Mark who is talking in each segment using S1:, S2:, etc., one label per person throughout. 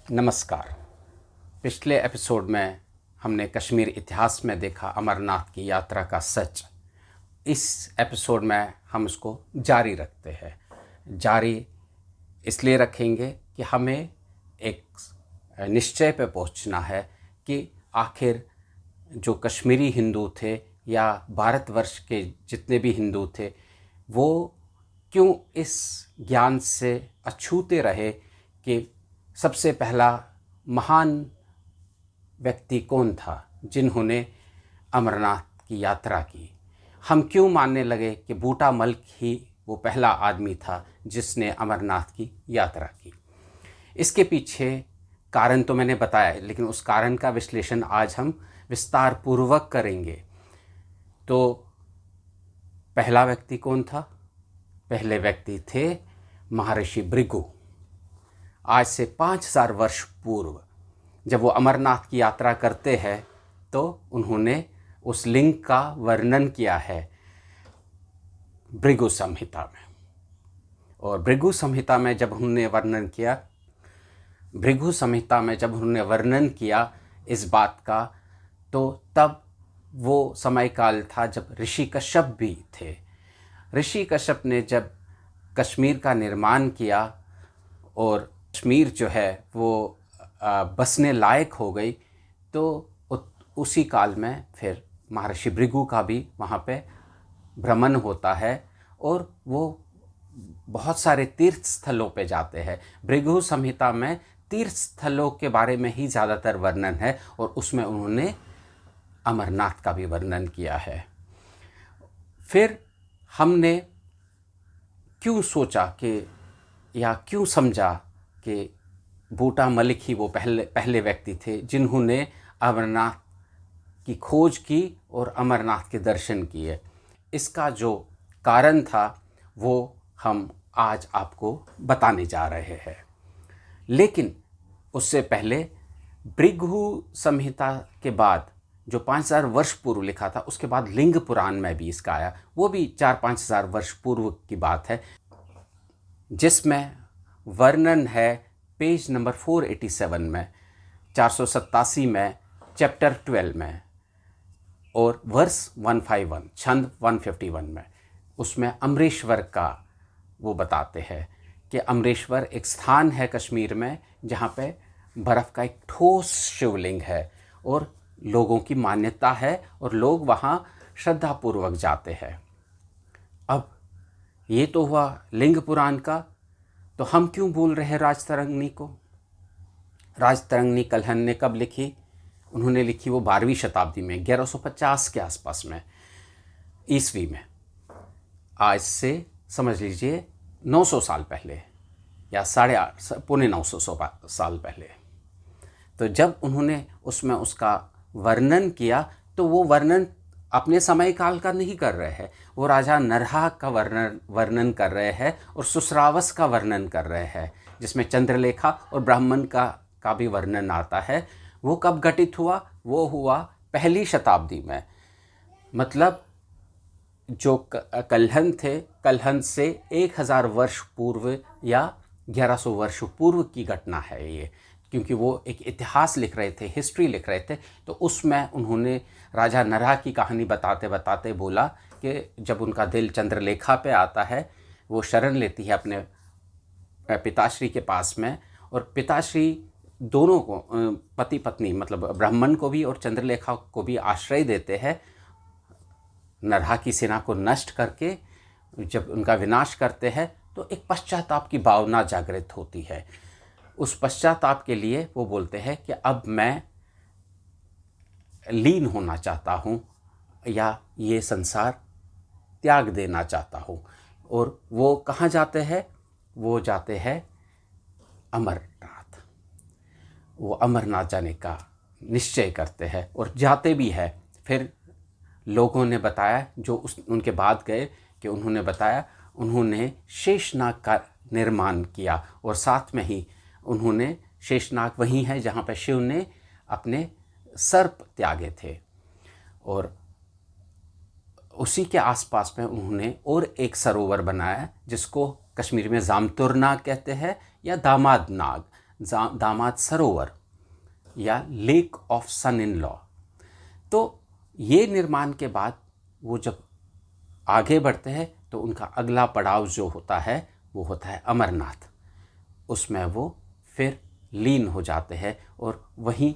S1: नमस्कार। पिछले एपिसोड में हमने कश्मीर इतिहास में देखा अमरनाथ की यात्रा का सच। इस एपिसोड में हम उसको जारी रखते हैं। जारी इसलिए रखेंगे कि हमें एक निश्चय पे पहुंचना है कि आखिर जो कश्मीरी हिंदू थे या भारतवर्ष के जितने भी हिंदू थे वो क्यों इस ज्ञान से अछूते रहे कि सबसे पहला महान व्यक्ति कौन था जिन्होंने अमरनाथ की यात्रा की। हम क्यों मानने लगे कि बूटा मल्क ही वो पहला आदमी था जिसने अमरनाथ की यात्रा की। इसके पीछे कारण तो मैंने बताया, लेकिन उस कारण का विश्लेषण आज हम विस्तार पूर्वक करेंगे। तो पहला व्यक्ति कौन था? पहले व्यक्ति थे महर्षि भृगु। आज से 5000 वर्ष पूर्व जब वो अमरनाथ की यात्रा करते हैं तो उन्होंने उस लिंग का वर्णन किया है भृगु संहिता में। और भृगु संहिता में जब उन्होंने वर्णन किया इस बात का, तो तब वो समय काल था जब ऋषि कश्यप भी थे। ऋषि कश्यप ने जब कश्मीर का निर्माण किया और कश्मीर जो है वो बसने लायक हो गई, तो उसी काल में फिर महर्षि भृगु का भी वहाँ पे भ्रमण होता है और वो बहुत सारे तीर्थ स्थलों पे जाते हैं। भृगु संहिता में तीर्थ स्थलों के बारे में ही ज़्यादातर वर्णन है और उसमें उन्होंने अमरनाथ का भी वर्णन किया है। फिर हमने क्यों सोचा कि या क्यों समझा कि बूटा मलिक ही वो पहले व्यक्ति थे जिन्होंने अमरनाथ की खोज की और अमरनाथ के दर्शन किए। इसका जो कारण था वो हम आज आपको बताने जा रहे हैं। लेकिन उससे पहले भृगु संहिता के बाद जो 5000 वर्ष पूर्व लिखा था, उसके बाद लिंग पुराण में भी इसका आया। वो भी 4-5 हजार वर्ष पूर्व की बात है, जिसमें वर्णन है पेज नंबर 487 में, 487 में, चैप्टर 12 में और वर्स 151, छंद 151 में। उसमें अमरेश्वर का वो बताते हैं कि अमरेश्वर एक स्थान है कश्मीर में जहाँ पे बर्फ़ का एक ठोस शिवलिंग है और लोगों की मान्यता है और लोग वहाँ श्रद्धापूर्वक जाते हैं। अब ये तो हुआ लिंग पुराण का। तो हम क्यों बोल रहे हैं राजतरंगिणी को? राजतरंगिणी कल्हण ने कब लिखी? उन्होंने लिखी वो 12वीं शताब्दी में, 1150 के आसपास में, ईस्वी में। आज से समझ लीजिए 900 साल पहले या 8.5 साल पहले। तो जब उन्होंने उसमें उसका वर्णन किया तो वो वर्णन अपने समय काल का नहीं कर रहे हैं, वो राजा नरहा का वर्णन कर रहे हैं और सुसरावस का वर्णन कर रहे हैं, जिसमें चंद्रलेखा और ब्राह्मण का भी वर्णन आता है। वो कब घटित हुआ? वो हुआ पहली शताब्दी में। मतलब जो कल्हण थे, कल्हण से 1000 वर्ष पूर्व या 1100 वर्ष पूर्व की घटना है ये, क्योंकि वो एक इतिहास लिख रहे थे, हिस्ट्री लिख रहे थे। तो उसमें उन्होंने राजा नरहा की कहानी बताते बताते बोला कि जब उनका दिल चंद्रलेखा पे आता है, वो शरण लेती है अपने पिताश्री के पास में, और पिताश्री दोनों को, पति पत्नी मतलब ब्राह्मण को भी और चंद्रलेखा को भी आश्रय देते हैं। नरहा की सेना को नष्ट करके जब उनका विनाश करते हैं तो एक पश्चाताप की भावना जागृत होती है। उस पश्चाताप के लिए वो बोलते हैं कि अब मैं लीन होना चाहता हूँ या ये संसार त्याग देना चाहता हूँ। और वो कहाँ जाते हैं? वो जाते हैं अमरनाथ। वो अमरनाथ जाने का निश्चय करते हैं और जाते भी हैं। फिर लोगों ने बताया, जो उनके बाद गए, कि उन्होंने बताया उन्होंने शेषनाग का निर्माण किया और साथ में ही उन्होंने, शेषनाग वहीं है जहाँ पर शिव ने अपने सर्प त्यागे थे, और उसी के आसपास में उन्होंने और एक सरोवर बनाया जिसको कश्मीर में जामतुर नाग कहते हैं या दामाद नाग। दामाद सरोवर या lake of son in law. तो ये निर्माण के बाद वो जब आगे बढ़ते हैं तो उनका अगला पड़ाव जो होता है वो होता है अमरनाथ। उसमें वो फिर लीन हो जाते हैं और वहीं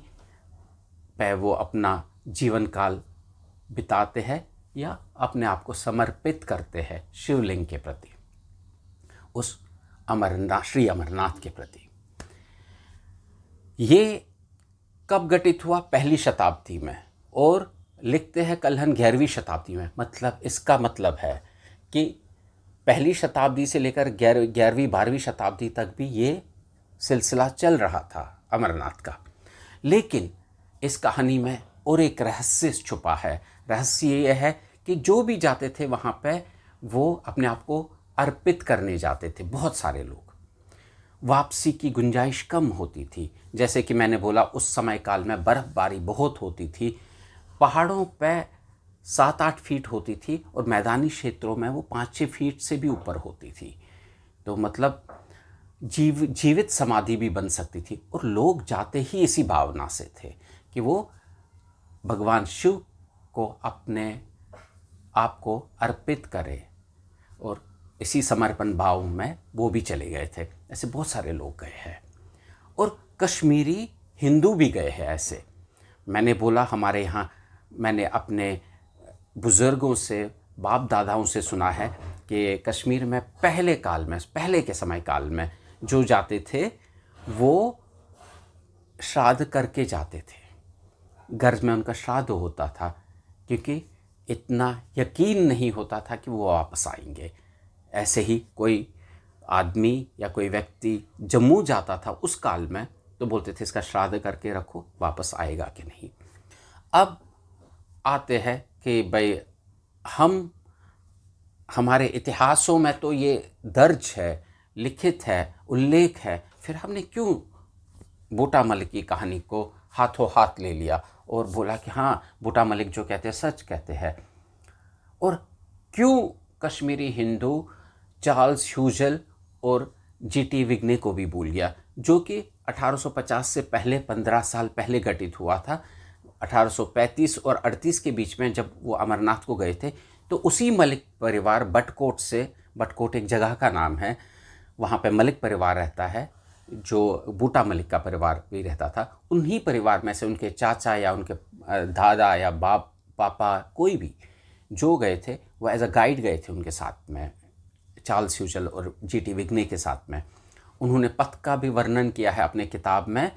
S1: पे वो अपना जीवन काल बिताते हैं या अपने आप को समर्पित करते हैं शिवलिंग के प्रति, उस अमरनाथ, श्री अमरनाथ के प्रति। ये कब घटित हुआ? पहली शताब्दी में, और लिखते हैं कल्हन 11वीं शताब्दी में। मतलब इसका मतलब है कि पहली शताब्दी से लेकर 11वीं 12वीं शताब्दी तक भी ये सिलसिला चल रहा था अमरनाथ का। लेकिन इस कहानी में और एक रहस्य छुपा है। रहस्य ये है कि जो भी जाते थे वहाँ पे वो अपने आप को अर्पित करने जाते थे। बहुत सारे लोग, वापसी की गुंजाइश कम होती थी। जैसे कि मैंने बोला, उस समय काल में बर्फ़बारी बहुत होती थी, पहाड़ों पे 7-8 फीट होती थी और मैदानी क्षेत्रों में वो 5-6 फीट से भी ऊपर होती थी। तो मतलब जीवित समाधि भी बन सकती थी। और लोग जाते ही इसी भावना से थे कि वो भगवान शिव को अपने आप को अर्पित करें, और इसी समर्पण भाव में वो भी चले गए थे। ऐसे बहुत सारे लोग गए हैं, और कश्मीरी हिंदू भी गए हैं ऐसे। मैंने बोला, हमारे यहाँ मैंने अपने बुज़ुर्गों से, बाप दादाओं से सुना है कि कश्मीर में पहले काल में, पहले के समय काल में जो जाते थे वो श्राद्ध करके जाते थे। घर में उनका श्राद्ध होता था, क्योंकि इतना यकीन नहीं होता था कि वो वापस आएंगे। ऐसे ही कोई आदमी या कोई व्यक्ति जम्मू जाता था उस काल में, तो बोलते थे इसका श्राद्ध करके रखो, वापस आएगा कि नहीं। अब आते हैं कि भाई हमारे इतिहासों में तो ये दर्ज है, लिखित है, उल्लेख है, फिर हमने क्यों बूटा मलिक की कहानी को हाथों हाथ ले लिया और बोला कि हाँ, बूटा मलिक जो कहते हैं सच कहते हैं। और क्यों कश्मीरी हिंदू चार्ल्स ह्यूजेल और जीटी विग्ने को भी भूल गया, जो कि 1850 से पहले 15 साल पहले घटित हुआ था। 1835 और 38 के बीच में जब वो अमरनाथ को गए थे, तो उसी मलिक परिवार बटकोट से, बटकोट एक जगह का नाम है, वहाँ पे मलिक परिवार रहता है, जो बूटा मलिक का परिवार भी रहता था। उन्हीं परिवार में से उनके चाचा या उनके दादा या बाप पापा कोई भी जो गए थे, वो एज अ गाइड गए थे उनके साथ में, चार्ल्स ह्यूजेल और जीटी विग्ने के साथ में। उन्होंने पथ का भी वर्णन किया है अपने किताब में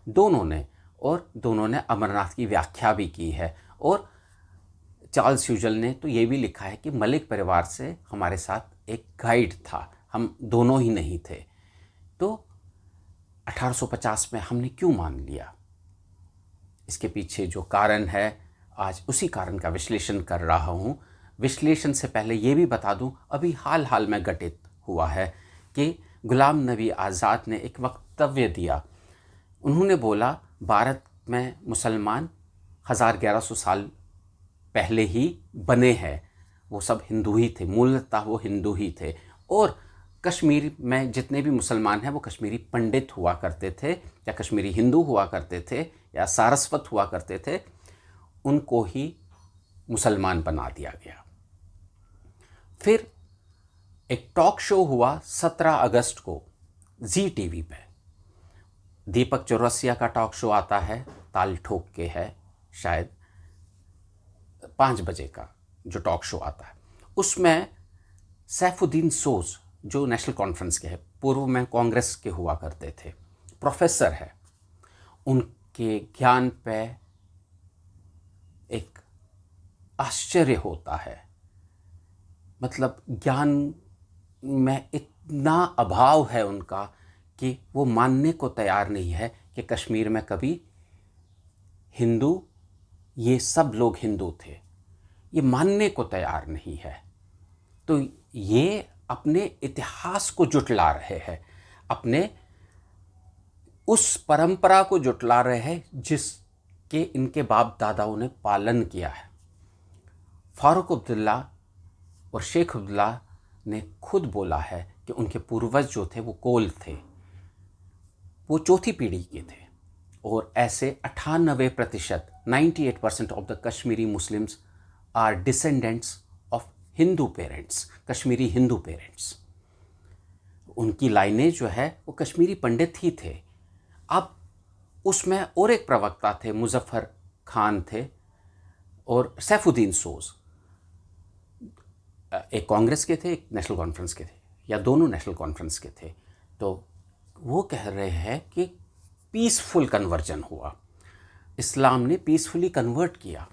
S1: दोनों ने, और दोनों ने अमरनाथ की व्याख्या भी की है। और चार्ल्स ह्यूजेल ने तो ये भी लिखा है कि मलिक परिवार से हमारे साथ एक गाइड था, हम दोनों ही नहीं थे। तो 1850 में हमने क्यों मान लिया? इसके पीछे जो कारण है, आज उसी कारण का विश्लेषण कर रहा हूँ। विश्लेषण से पहले ये भी बता दूँ, अभी हाल में घटित हुआ है कि गुलाम नबी आज़ाद ने एक वक्तव्य दिया। उन्होंने बोला, भारत में मुसलमान 1100 साल पहले ही बने हैं, वो सब हिंदू ही थे, मूलतः वो हिंदू ही थे। और कश्मीर में जितने भी मुसलमान हैं वो कश्मीरी पंडित हुआ करते थे, या कश्मीरी हिंदू हुआ करते थे, या सारस्वत हुआ करते थे, उनको ही मुसलमान बना दिया गया। फिर एक टॉक शो हुआ 17 अगस्त को जी टीवी पे, दीपक चौरसिया का टॉक शो आता है, ताल ठोक के है शायद 5 बजे का जो टॉक शो आता है। उसमें सैफुद्दीन सोज, जो नेशनल कॉन्फ्रेंस के हैं, पूर्व में कांग्रेस के हुआ करते थे, प्रोफेसर है, उनके ज्ञान पे एक आश्चर्य होता है। मतलब ज्ञान में इतना अभाव है उनका कि वो मानने को तैयार नहीं है कि कश्मीर में कभी हिंदू, ये सब लोग हिंदू थे, ये मानने को तैयार नहीं है। तो ये अपने इतिहास को जुटला रहे हैं, अपने उस परंपरा को जुटला रहे हैं जिसके इनके बाप दादाओं ने पालन किया है। फारूक अब्दुल्ला और शेख अब्दुल्ला ने खुद बोला है कि उनके पूर्वज जो थे वो कोल थे। वो चौथी पीढ़ी के थे। और ऐसे 98% 98% of the Kashmiri Muslims are descendants of Hindu parents, Kashmiri Hindu parents. उनकी लाइनेज जो है वो कश्मीरी पंडित ही थे। अब उसमें और एक प्रवक्ता थे, मुजफ्फर खान थे और सैफुद्दीन सोज, एक कांग्रेस के थे एक नेशनल कॉन्फ्रेंस के थे, या दोनों नेशनल कॉन्फ्रेंस के थे। तो वो कह रहे हैं कि पीसफुल कन्वर्जन हुआ, इस्लाम ने पीसफुली कन्वर्ट किया।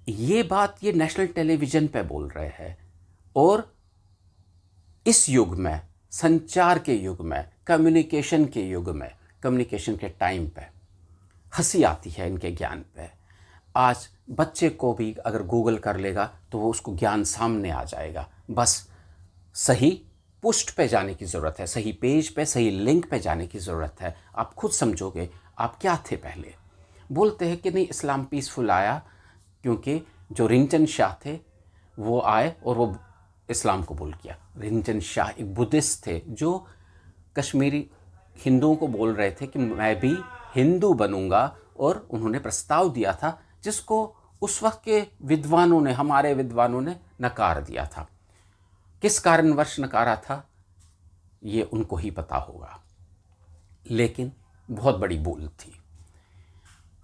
S1: ये बात ये नेशनल टेलीविज़न पे बोल रहे हैं। और इस युग में, संचार के युग में, कम्युनिकेशन के युग में, कम्युनिकेशन के टाइम पे हंसी आती है इनके ज्ञान पे। आज बच्चे को भी अगर गूगल कर लेगा तो वो उसको ज्ञान सामने आ जाएगा। बस सही पुष्ट पे जाने की ज़रूरत है, सही पेज पे, सही लिंक पे जाने की ज़रूरत है। आप खुद समझोगे आप क्या थे पहले। बोलते हैं कि नहीं, इस्लाम पीसफुल आया क्योंकि जो रिंचन शाह थे वो आए और वो इस्लाम कबूल किया। रिंचन शाह एक बुद्धिस्ट थे जो कश्मीरी हिंदुओं को बोल रहे थे कि मैं भी हिंदू बनूंगा, और उन्होंने प्रस्ताव दिया था जिसको उस वक्त के विद्वानों ने, हमारे विद्वानों ने नकार दिया था। किस कारणवश नकारा था ये उनको ही पता होगा, लेकिन बहुत बड़ी भूल थी।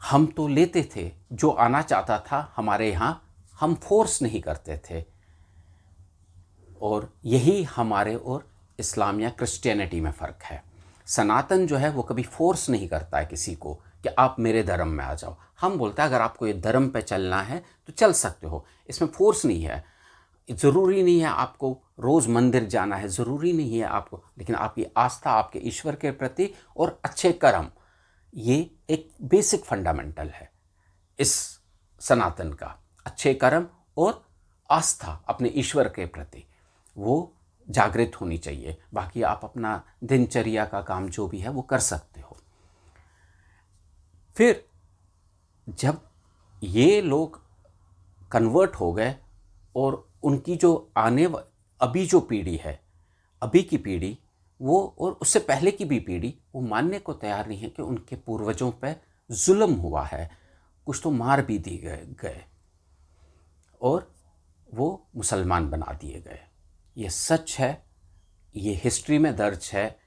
S1: हम तो लेते थे, जो आना चाहता था हमारे यहाँ हम फोर्स नहीं करते थे। और यही हमारे और इस्लाम या क्रिश्चियनिटी में फ़र्क है। सनातन जो है वो कभी फोर्स नहीं करता है किसी को कि आप मेरे धर्म में आ जाओ। हम बोलते हैं अगर आपको ये धर्म पे चलना है तो चल सकते हो, इसमें फोर्स नहीं है। ज़रूरी नहीं है आपको रोज़ मंदिर जाना है, ज़रूरी नहीं है आपको, लेकिन आपकी आस्था आपके ईश्वर के प्रति और अच्छे कर्म, ये एक बेसिक फंडामेंटल है इस सनातन का। अच्छे कर्म और आस्था अपने ईश्वर के प्रति वो जागृत होनी चाहिए। बाकी आप अपना दिनचर्या का काम जो भी है वो कर सकते हो। फिर जब ये लोग कन्वर्ट हो गए और उनकी जो अभी जो पीढ़ी है, अभी की पीढ़ी, वो और उससे पहले की भी पीढ़ी, वो मानने को तैयार नहीं है कि उनके पूर्वजों पे जुल्म हुआ है, कुछ तो मार भी दी गए और वो मुसलमान बना दिए गए। ये सच है, ये हिस्ट्री में दर्ज है।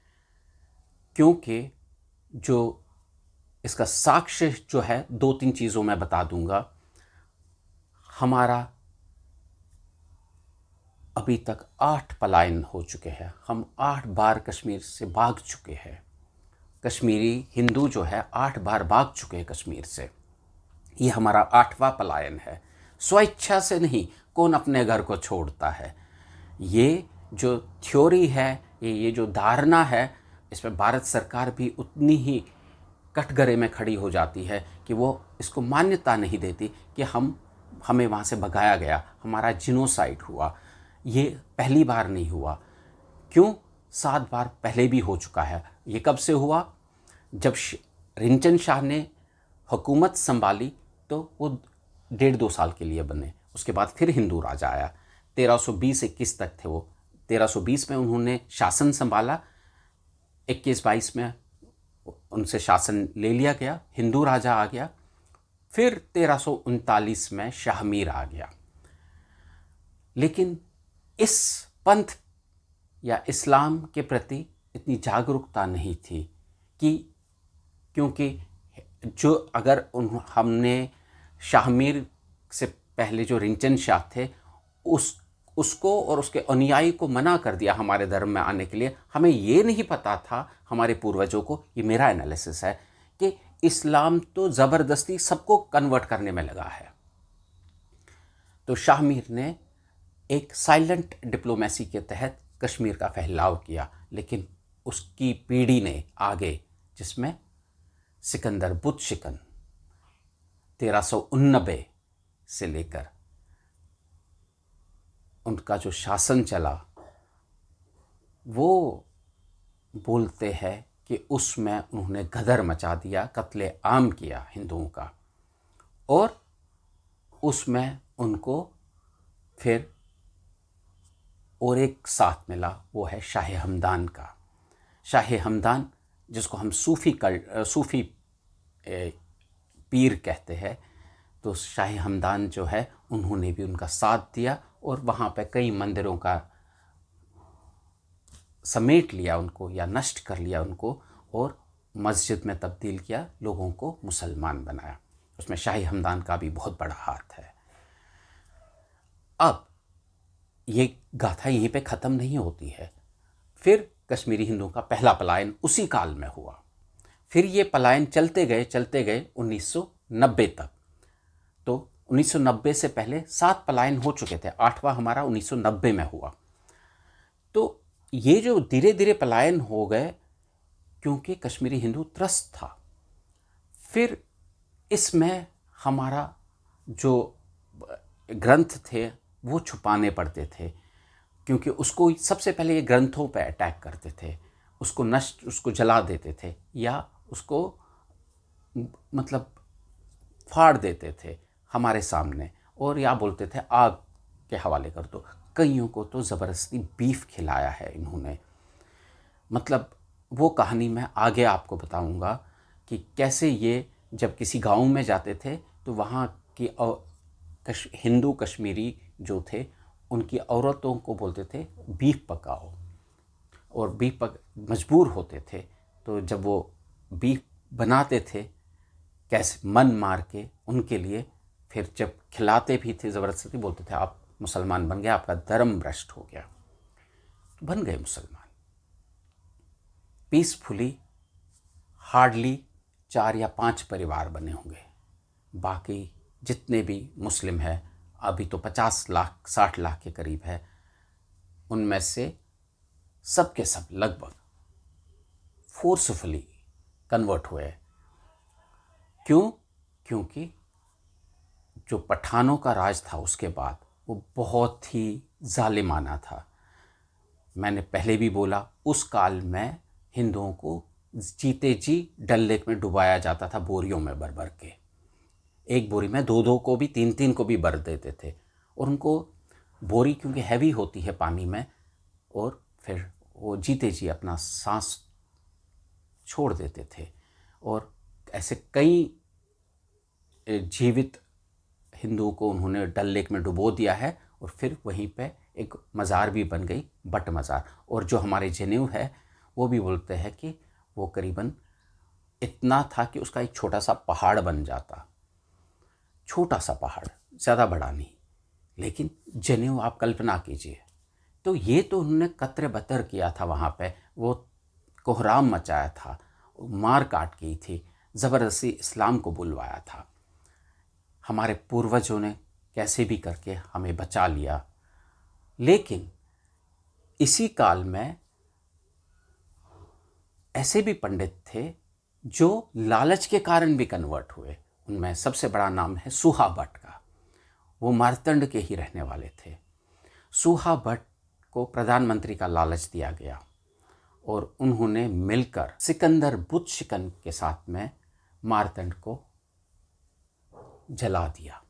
S1: क्योंकि जो इसका साक्ष्य जो है 2-3 चीज़ों में बता दूंगा। हमारा अभी तक 8 पलायन हो चुके हैं, हम 8 बार कश्मीर से भाग चुके हैं। कश्मीरी हिंदू जो है 8 बार भाग चुके हैं कश्मीर से। ये हमारा 8वां पलायन है। स्वेच्छा से नहीं, कौन अपने घर को छोड़ता है। ये जो थ्योरी है, ये जो धारणा है, इसमें भारत सरकार भी उतनी ही कटघरे में खड़ी हो जाती है कि वो इसको मान्यता नहीं देती कि हमें वहाँ से भगाया गया, हमारा जिनोसाइड हुआ। ये पहली बार नहीं हुआ। क्यों? 7 बार पहले भी हो चुका है। ये कब से हुआ? जब रिंचन शाह ने हुकूमत संभाली तो वो 1.5-2 साल के लिए बने। उसके बाद फिर हिंदू राजा आया, 1320-21 तक थे वो। 1320 में उन्होंने शासन संभाला, 21-22 में उनसे शासन ले लिया गया, हिंदू राजा आ गया। फिर 1339 में शाह मीर आ गया। लेकिन इस पंथ या इस्लाम के प्रति इतनी जागरूकता नहीं थी क्योंकि जो अगर हमने शाह मीर से पहले जो रिंचन शाह थे उसको और उसके अनुयायी को मना कर दिया हमारे धर्म में आने के लिए। हमें ये नहीं पता था, हमारे पूर्वजों को, ये मेरा एनालिसिस है, कि इस्लाम तो ज़बरदस्ती सबको कन्वर्ट करने में लगा है। तो शाह मीर ने एक साइलेंट डिप्लोमेसी के तहत कश्मीर का फैलाव किया, लेकिन उसकी पीढ़ी ने आगे, जिसमें सिकंदर बुत शिकन 1389 से लेकर उनका जो शासन चला, वो बोलते हैं कि उसमें उन्होंने गदर मचा दिया, कत्ले आम किया हिंदुओं का। और उसमें उनको फिर और एक साथ मिला, वो है शाह हमदान का। शाह हमदान, जिसको हम सूफ़ी पीर कहते हैं, तो शाह हमदान जो है उन्होंने भी उनका साथ दिया और वहाँ पे कई मंदिरों का समेट लिया उनको या नष्ट कर लिया उनको और मस्जिद में तब्दील किया, लोगों को मुसलमान बनाया। उसमें शाह हमदान का भी बहुत बड़ा हाथ है। अब ये गाथा यहीं पे ख़त्म नहीं होती है। फिर कश्मीरी हिंदुओं का पहला पलायन उसी काल में हुआ। फिर ये पलायन चलते गए 1990 तक। तो 1990 से पहले 7 पलायन हो चुके थे, 8वां हमारा 1990 में हुआ। तो ये जो धीरे धीरे पलायन हो गए क्योंकि कश्मीरी हिंदू त्रस्त था। फिर इसमें हमारा जो ग्रंथ थे वो छुपाने पड़ते थे, क्योंकि उसको सबसे पहले ये ग्रंथों पे अटैक करते थे, उसको जला देते थे या उसको मतलब फाड़ देते थे हमारे सामने, और या बोलते थे आग के हवाले कर दो। कईयों को तो ज़बरदस्ती बीफ खिलाया है इन्होंने। मतलब वो कहानी मैं आगे आपको बताऊंगा कि कैसे ये जब किसी गांव में जाते थे तो वहाँ की हिंदू कश्मीरी जो थे उनकी औरतों को बोलते थे बीफ पकाओ, और मजबूर होते थे। तो जब वो बीफ बनाते थे कैसे मन मार के उनके लिए, फिर जब खिलाते भी थे ज़बरदस्ती, बोलते थे आप मुसलमान बन गए, आपका धर्म भ्रष्ट हो गया। तो बन गए मुसलमान पीसफुली। हार्डली 4 या 5 परिवार बने होंगे। बाकी जितने भी मुस्लिम हैं, अभी तो 50 लाख 60 लाख के करीब है, उनमें से सब के सब लगभग फोर्सफुली कन्वर्ट हुए। क्यों? क्योंकि जो पठानों का राज था उसके बाद वो बहुत ही जालिमाना था। मैंने पहले भी बोला, उस काल में हिंदुओं को जीते जी डल लेक में डुबाया जाता था, बोरियों में भर भर के। एक बोरी में 2-2 को भी 3-3 को भी भर देते थे, और उनको बोरी क्योंकि हैवी होती है पानी में, और फिर वो जीते जी अपना सांस छोड़ देते थे। और ऐसे कई जीवित हिंदुओं को उन्होंने डल लेक में डुबो दिया है, और फिर वहीं पे एक मज़ार भी बन गई, बट मज़ार। और जो हमारे जनेऊ है वो भी बोलते हैं कि वो करीबन इतना था कि उसका एक छोटा सा पहाड़ बन जाता, छोटा सा पहाड़, ज़्यादा बड़ा नहीं। लेकिन जनेऊ आप कल्पना कीजिए। तो ये तो उन्होंने कतरे बतर किया था वहाँ पे, वो कोहराम मचाया था, मार काट की थी, ज़बरदस्ती इस्लाम को बुलवाया था। हमारे पूर्वजों ने कैसे भी करके हमें बचा लिया। लेकिन इसी काल में ऐसे भी पंडित थे जो लालच के कारण भी कन्वर्ट हुए। उनमें सबसे बड़ा नाम है सुहा भट्ट का। वो मार्तंड के ही रहने वाले थे। सुहा भट्ट को प्रधानमंत्री का लालच दिया गया और उन्होंने मिलकर सिकंदर बुतशिकन के साथ में मार्तंड को जला दिया।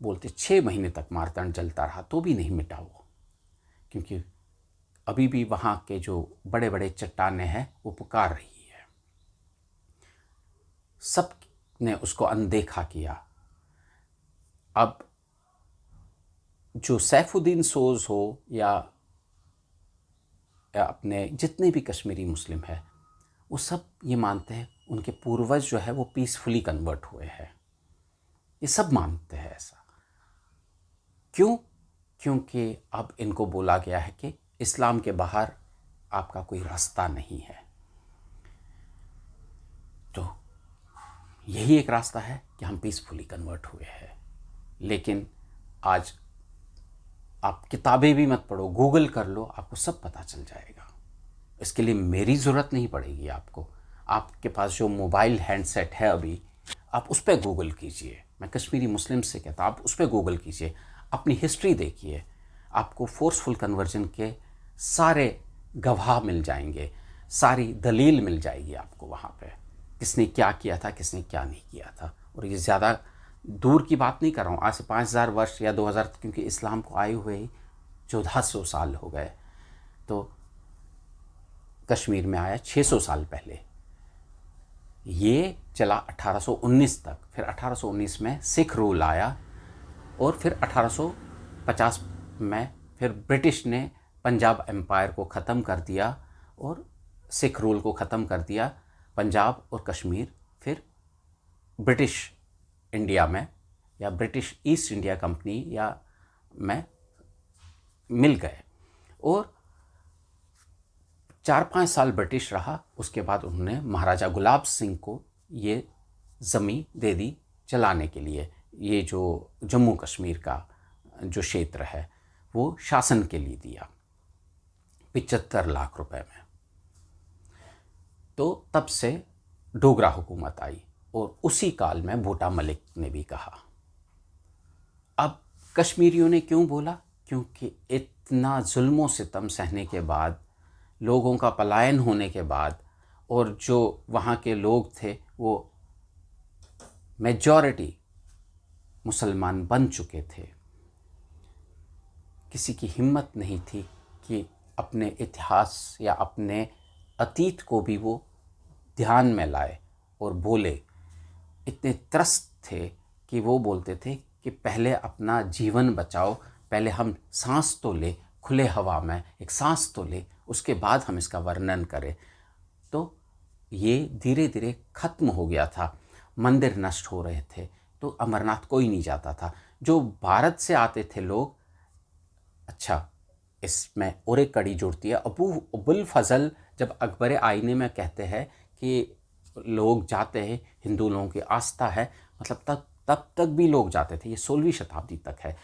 S1: बोलते 6 महीने तक मार्तंड जलता रहा तो भी नहीं मिटा वो, क्योंकि अभी भी वहाँ के जो बड़े बड़े चट्टानें हैं वो पुकार रही है। सब ने उसको अनदेखा किया। अब जो सैफुद्दीन सोज हो या अपने जितने भी कश्मीरी मुस्लिम हैं, वो सब ये मानते हैं उनके पूर्वज जो है वो पीसफुली कन्वर्ट हुए हैं। ये सब मानते हैं ऐसा। क्यों? क्योंकि अब इनको बोला गया है कि इस्लाम के बाहर आपका कोई रास्ता नहीं है। तो यही एक रास्ता है कि हम पीसफुली कन्वर्ट हुए हैं। लेकिन आज आप किताबें भी मत पढ़ो, गूगल कर लो, आपको सब पता चल जाएगा। इसके लिए मेरी ज़रूरत नहीं पड़ेगी आपको। आपके पास जो मोबाइल हैंडसेट है अभी, आप उस पर गूगल कीजिए। मैं कश्मीरी मुस्लिम से कहता, आप उस पर गूगल कीजिए, अपनी हिस्ट्री देखिए, आपको फोर्सफुल कन्वर्जन के सारे गवाह मिल जाएंगे, सारी दलील मिल जाएगी आपको वहाँ पे, किसने क्या किया था, किसने क्या नहीं किया था। और ये ज़्यादा दूर की बात नहीं कर रहा हूँ, आज से 5000 वर्ष या 2000, क्योंकि इस्लाम को आए हुए ही 1400 साल हो गए। तो कश्मीर में आया 600 साल पहले। ये चला 1819 तक, फिर 1819 में सिख रूल आया और फिर 1850 में फिर ब्रिटिश ने पंजाब एम्पायर को ख़त्म कर दिया और सिख रूल को ख़त्म कर दिया। पंजाब और कश्मीर फिर ब्रिटिश इंडिया में या ब्रिटिश ईस्ट इंडिया कंपनी या में मिल गए और 4-5 साल ब्रिटिश रहा। उसके बाद उन्होंने महाराजा गुलाब सिंह को ये ज़मीन दे दी चलाने के लिए। ये जो जम्मू कश्मीर का जो क्षेत्र है वो शासन के लिए दिया 75 लाख रुपए में। तो तब से डोगरा हुकूमत आई और उसी काल में भूटा मलिक ने भी कहा। अब कश्मीरियों ने क्यों बोला? क्योंकि इतना जुल्मों सितम सहने के बाद, लोगों का पलायन होने के बाद, और जो वहाँ के लोग थे वो मेजॉरिटी मुसलमान बन चुके थे, किसी की हिम्मत नहीं थी कि अपने इतिहास या अपने अतीत को भी वो ध्यान में लाए और बोले। इतने त्रस्त थे कि वो बोलते थे कि पहले अपना जीवन बचाओ, पहले हम सांस तो ले, खुले हवा में एक सांस तो ले, उसके बाद हम इसका वर्णन करें। तो ये धीरे धीरे ख़त्म हो गया था। मंदिर नष्ट हो रहे थे, तो अमरनाथ कोई नहीं जाता था। जो भारत से आते थे लोग, अच्छा इसमें और एक कड़ी जुड़ती है। अबुल फजल जब अकबर आईने में कहते हैं कि लोग जाते हैं, हिंदू लोगों की आस्था है, मतलब तब तक भी लोग जाते थे। ये 16वीं शताब्दी तक है।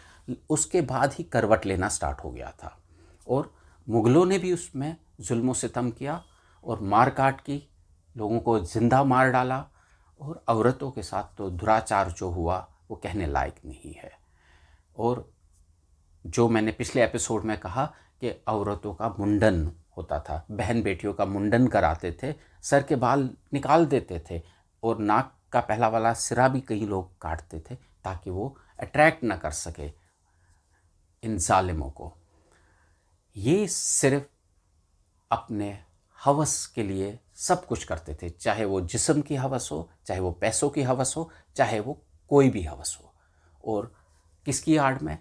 S1: उसके बाद ही करवट लेना स्टार्ट हो गया था और मुग़लों ने भी उसमें जुल्म सितम किया और मार काट की, लोगों को ज़िंदा मार डाला। और औरतों के साथ तो दुराचार जो हुआ वो कहने लायक नहीं है। और जो मैंने पिछले एपिसोड में कहा कि औरतों का मुंडन होता था, बहन बेटियों का मुंडन कराते थे, सर के बाल निकाल देते थे और नाक का पहला वाला सिरा भी कई लोग काटते थे ताकि वो अट्रैक्ट ना कर सके इन जालिमों को। ये सिर्फ अपने हवस के लिए सब कुछ करते थे, चाहे वो जिस्म की हवस हो, चाहे वो पैसों की हवस हो, चाहे वो कोई भी हवस हो। और किसकी आड़ में?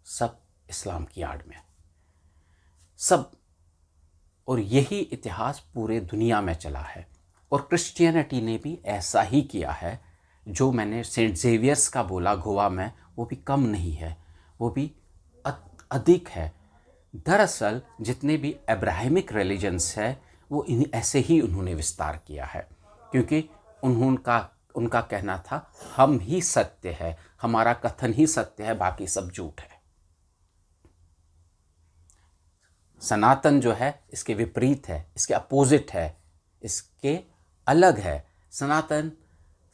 S1: सब इस्लाम की आड़ में, सब। और यही इतिहास पूरे दुनिया में चला है। और क्रिश्चियनिटी ने भी ऐसा ही किया है। जो मैंने सेंट जेवियर्स का बोला गोवा में, वो भी कम नहीं है, वो भी अधिक है। दरअसल जितने भी अब्राहमिक रिलीजन्स है वो ऐसे ही उन्होंने विस्तार किया है, क्योंकि उनका कहना था हम ही सत्य है, हमारा कथन ही सत्य है, बाकी सब झूठ है। सनातन जो है इसके विपरीत है, इसके अपोजिट है, इसके अलग है। सनातन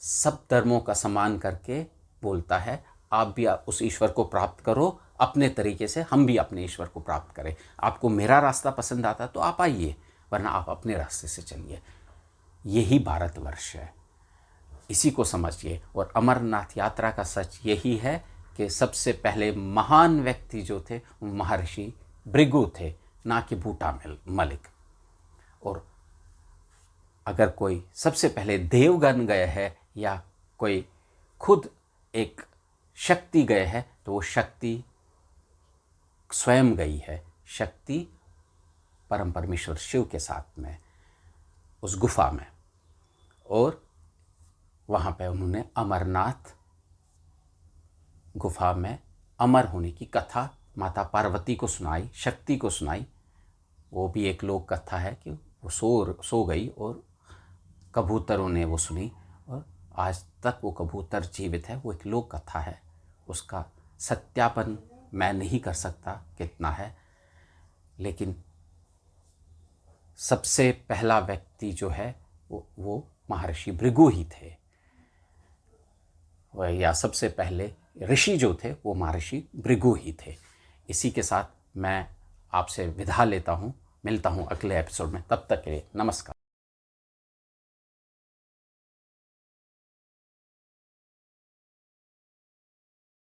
S1: सब धर्मों का सम्मान करके बोलता है आप भी उस ईश्वर को प्राप्त करो अपने तरीके से, हम भी अपने ईश्वर को प्राप्त करें। आपको मेरा रास्ता पसंद आता तो आप आइए, वरना आप अपने रास्ते से चलिए। यही भारतवर्ष है, इसी को समझिए। और अमरनाथ यात्रा का सच यही है कि सबसे पहले महान व्यक्ति जो थे वो महर्षि भृगु थे, ना कि भूटा मलिक। और अगर कोई सबसे पहले देवगण गए है या कोई खुद एक शक्ति गए है तो वो शक्ति स्वयं गई है। शक्ति परम परमेश्वर शिव के साथ में उस गुफा में, और वहाँ पे उन्होंने अमरनाथ गुफा में अमर होने की कथा माता पार्वती को सुनाई, शक्ति को सुनाई। वो भी एक लोक कथा है कि वो सो गई और कबूतरों ने वो सुनी, और आज तक वो कबूतर जीवित है। वो एक लोक कथा है, उसका सत्यापन मैं नहीं कर सकता कितना है, लेकिन सबसे पहला व्यक्ति जो है वो महर्षि भृगु ही थे, या सबसे पहले ऋषि जो थे वो महर्षि भृगु ही थे। इसी के साथ मैं आपसे विदा लेता हूँ, मिलता हूँ अगले एपिसोड में। तब तक के लिए नमस्कार।